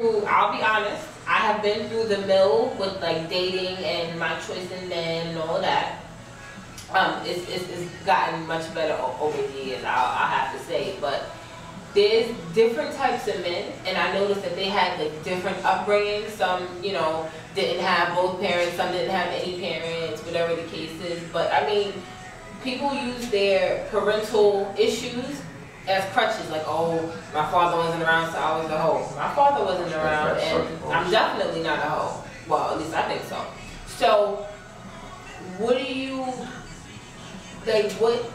I'll be honest, I have been through the mill with like dating and my choice in men and all that. It's gotten much better over the years, I'll have to say, but there's different types of men, and I noticed that they had like different upbringings. Some, you know, didn't have both parents, some didn't have any parents, whatever the case is. But I mean, people use their parental issues as crutches, like, oh, my father wasn't around, so I was a hoe. My father wasn't around, and I'm definitely not a hoe. Well, at least I think so. So, what do you, like, what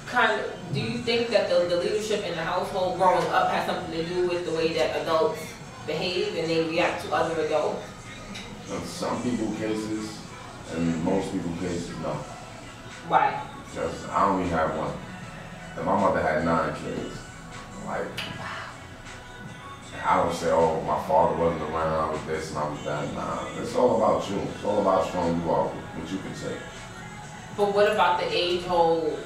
kind of, do you think that the leadership in the household growing up has something to do with the way that adults behave and they react to other adults? In some people's cases, and most people's cases, no. Why? Because I only have one. And my mother had 9 kids. Like, I don't say, oh, my father wasn't around, I was this and I was that. Nah, it's all about you. It's all about strong you are, what you can say. But what about the age-old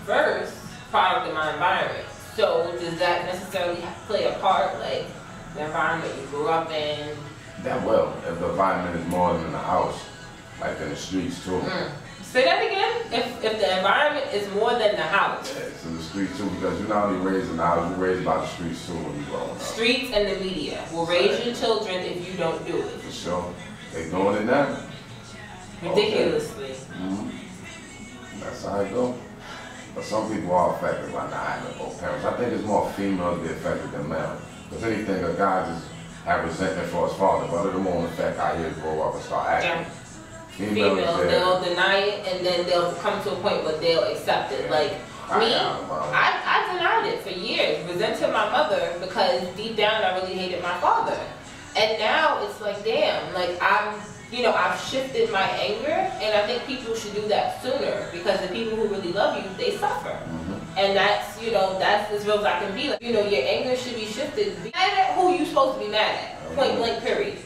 verse, product of my environment? So does that necessarily play a part, like the environment you grew up in? That will, if the environment is more than the house, like in the streets too. Say that again? If the environment is more than the house? Yeah, it's in the streets too, because you're not only raised in the house, you're raised by the streets too when you growing up. Streets and the media will raise your children if you don't do it. For sure. They doing it now. Ridiculously. Okay. That's how it go. But some people are affected by not having both parents. I think it's more females be affected than males. Because anything, a guy just have resentment for his father, but it won't affect how he'll grow up and start acting. Yeah. Females, they'll deny it and then they'll come to a point where they'll accept it. Like me, I denied it for years, resented my mother because deep down I really hated my father. And now it's like, damn, like I've shifted my anger, and I think people should do that sooner because the people who really love you, they suffer. And that's, that's as real as I can be. Like, your anger should be shifted. Be mad at who you're supposed to be mad at. Point blank, period.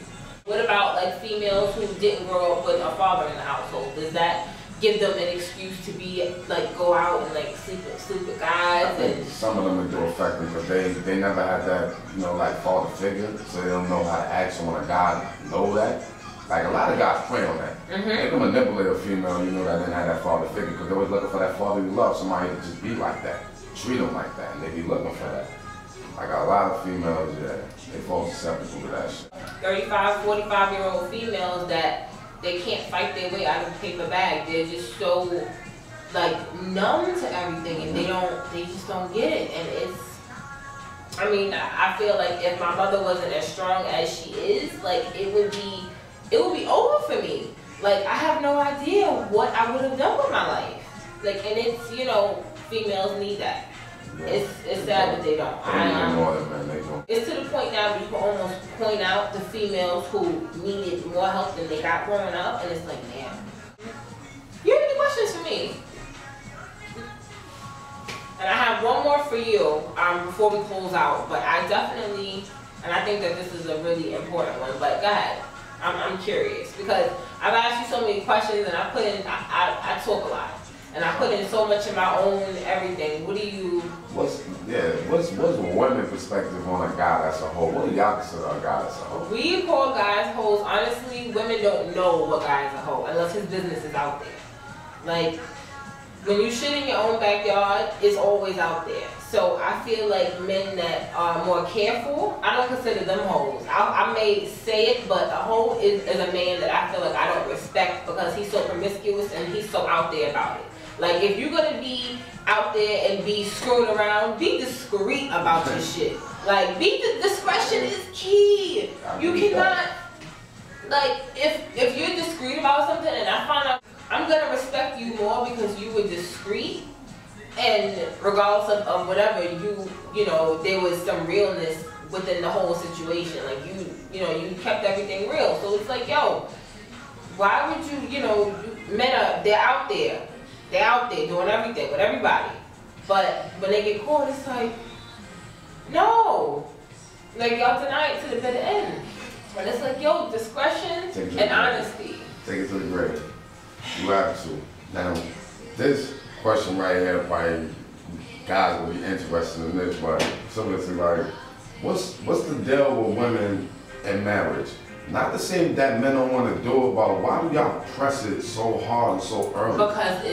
What about like females who didn't grow up with a father in the household? Does that give them an excuse to be like go out and like sleep with guys? I think some of them do affect them because they never had that like father figure, so they don't know how to act. So when a guy know that, like a lot of guys prey on that. They can manipulate a female, that didn't have that father figure because they're always looking for that fatherly love, somebody to just be like that, treat them like that, and they be looking for that. Like a lot of females, yeah, they fall susceptible to that shit. 35, 45-year-old females that they can't fight their way out of the paper bag. They're just so like numb to everything, and they just don't get it. And it's, I feel like if my mother wasn't as strong as she is, like it would be over for me. Like I have no idea what I would have done with my life. Like, and it's, females need that. Yeah. It's sad that they don't. It's to the point now where you can almost point out the females who needed more help than they got growing up, and it's like, man. You have any questions for me? And I have one more for you before we close out, but I definitely, and I think that this is a really important one, but go ahead. I'm curious because I've asked you so many questions, and I talk a lot. And I put in so much of my own everything. What do you... What's a women's perspective on a guy that's a hoe? What do y'all consider a guy that's a hoe? We call guys hoes. Honestly, women don't know what guy is a hoe unless his business is out there. Like, when you shit in your own backyard, it's always out there. So I feel like men that are more careful, I don't consider them hoes. I may say it, but a hoe is a man that I feel like I don't respect because he's so promiscuous and he's so out there about it. Like, if you're gonna be out there and be screwing around, be discreet about your shit. Like, discretion is key. You cannot, like, if you're discreet about something and I find out, I'm gonna respect you more because you were discreet, and regardless of whatever, there was some realness within the whole situation. Like, you kept everything real. So it's like, yo, why would men they're out there. They're out there doing everything with everybody. But when they get caught, it's like, no. Like, y'all deny it to the bitter end. And it's like, yo, discretion and honesty. Take it to the grave. You have to. Now, this question right here, probably guys will be interested in this, but similar to like what's the deal with women in marriage? Not to say that men don't want to do it, but why do y'all press it so hard and so early? Because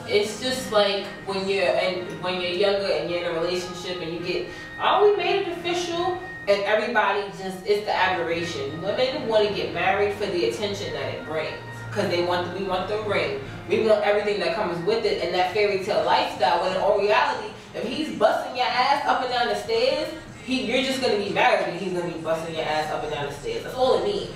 it's just like when you're younger and you're in a relationship and you get, oh, we made it official, and everybody just, it's the admiration. Women want to get married for the attention that it brings, because we want the ring, we want everything that comes with it, and that fairy tale lifestyle. When in all reality, if he's busting your ass up and down the stairs, you're just gonna be married and he's gonna be busting your ass up and down the stairs. That's all it means.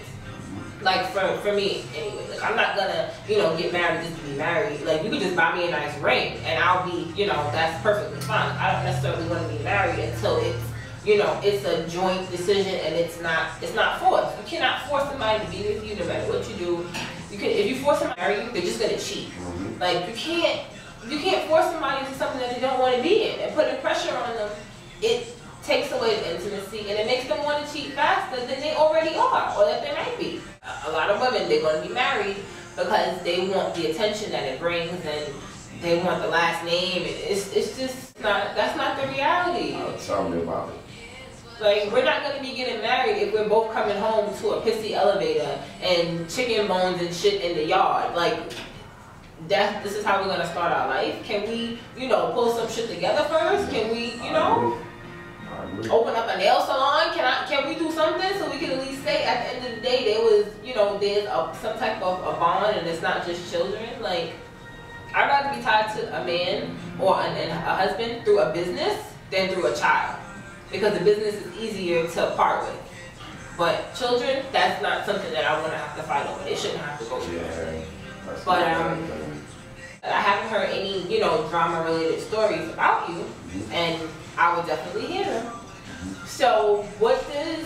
Like for me, anyway. Like I'm not gonna, get married just to be married. Like you could just buy me a nice ring and I'll be, that's perfectly fine. I don't necessarily want to be married until it's, it's a joint decision and it's not forced. You cannot force somebody to be with you no matter what you do. If you force somebody to marry you, they're just gonna cheat. Like you can't force somebody into something that they don't want to be in, and putting pressure on them, it takes away the intimacy and it makes them want to cheat faster than they already are, or that they might be. A lot of women, they're going to be married because they want the attention that it brings and they want the last name. It's just not, that's not the reality. Tell me about it. Like, we're not going to be getting married if we're both coming home to a pissy elevator and chicken bones and shit in the yard. Like, this is how we're going to start our life. Can we, pull some shit together first? Can we, open up a nail salon? Can we do something so we can at least say at the end of the day there was, there's some type of a bond and it's not just children? Like, I'd rather be tied to a man or a husband through a business than through a child, because the business is easier to part with. But children, that's not something that I want to have to fight over. They shouldn't have to go through. Yeah, but I haven't heard any, drama-related stories about you, and I would definitely hear them. So, what does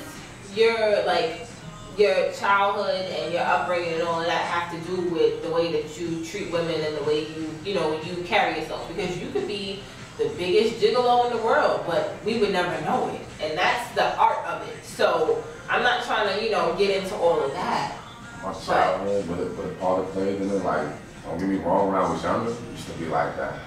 your childhood and your upbringing and all of that have to do with the way that you treat women and the way you carry yourself? Because you could be the biggest gigolo in the world, but we would never know it, and that's the art of it. So, I'm not trying to, get into all of that. My childhood, but a part of played in it, like, don't get me wrong, when I was younger, it used to be like that.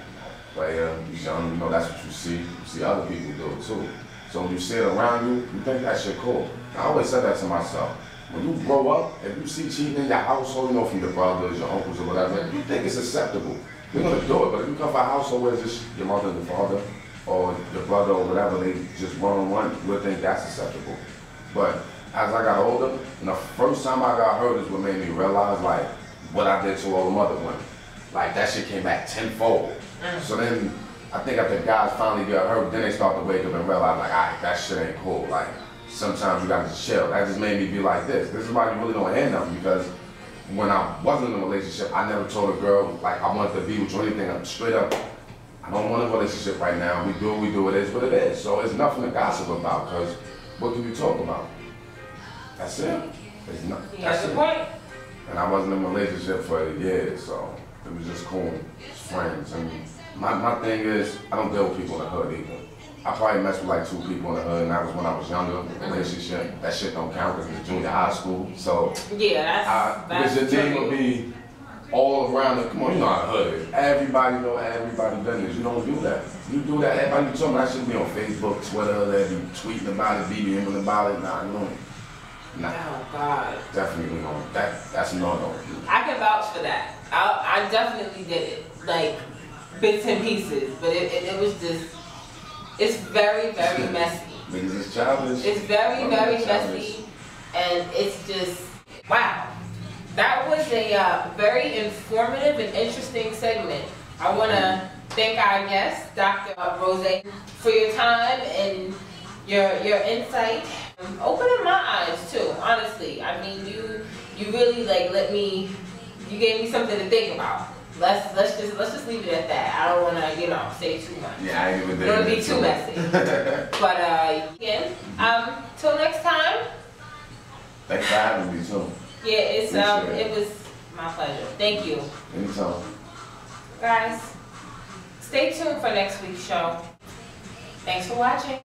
Player, you young, that's what you see. You see other people do it too. So when you see it around you, you think that shit cool. I always said that to myself. When you grow up, if you see cheating in your household, from your brothers, your uncles or whatever, you think it's acceptable. You're gonna do it, but if you come from a household where it's just your mother and your father, or your brother or whatever, they just one-on-one, you'll think that's acceptable. But as I got older, and the first time I got hurt is what made me realize, like, what I did to all the other women. Like, that shit came back tenfold. So then, I think after guys finally get hurt, then they start to wake up and realize, like, alright, that shit ain't cool. Like, sometimes you gotta just chill. That just made me be like this. This is why you really don't hear nothing, because when I wasn't in a relationship, I never told a girl, like, I wanted to be with you or anything. I'm straight up, I don't want a relationship right now. We do, it is what it is. So it's nothing to gossip about, because what can you talk about? That's it. It's not, that's it. Point. And I wasn't in a relationship for years, so it was just cool, just friends. And my thing is, I don't deal with people in the hood either. I probably messed with like 2 people in the hood, and that was when I was younger. Relationship, that shit don't count because it's junior high school. So yeah, that's because your name would be all around it. Come on, you know how the hood is. Everybody know everybody business. You don't do that. You do that. Everybody told me that should be on Facebook, Twitter. They be tweeting about it, BBMing about it. Nah, you don't. Nah. Oh God. Definitely no. That's no. I can vouch for that. I definitely did it, like bits and pieces, but it was just, it's very, very messy. Because it's childish. It's very, very messy, and it's just, wow. That was a very informative and interesting segment. I want to thank our guest, Dr. Rose, for your time and your insight. Opening my eyes too, honestly. I mean, you really you gave me something to think about. Let's just leave it at that. I don't want to, say too much. Yeah, I ain't even don't want to be too messy. But again, till next time. Thanks for having me too. Yeah, it was my pleasure. Thank you. Anytime. Guys, stay tuned for next week's show. Thanks for watching.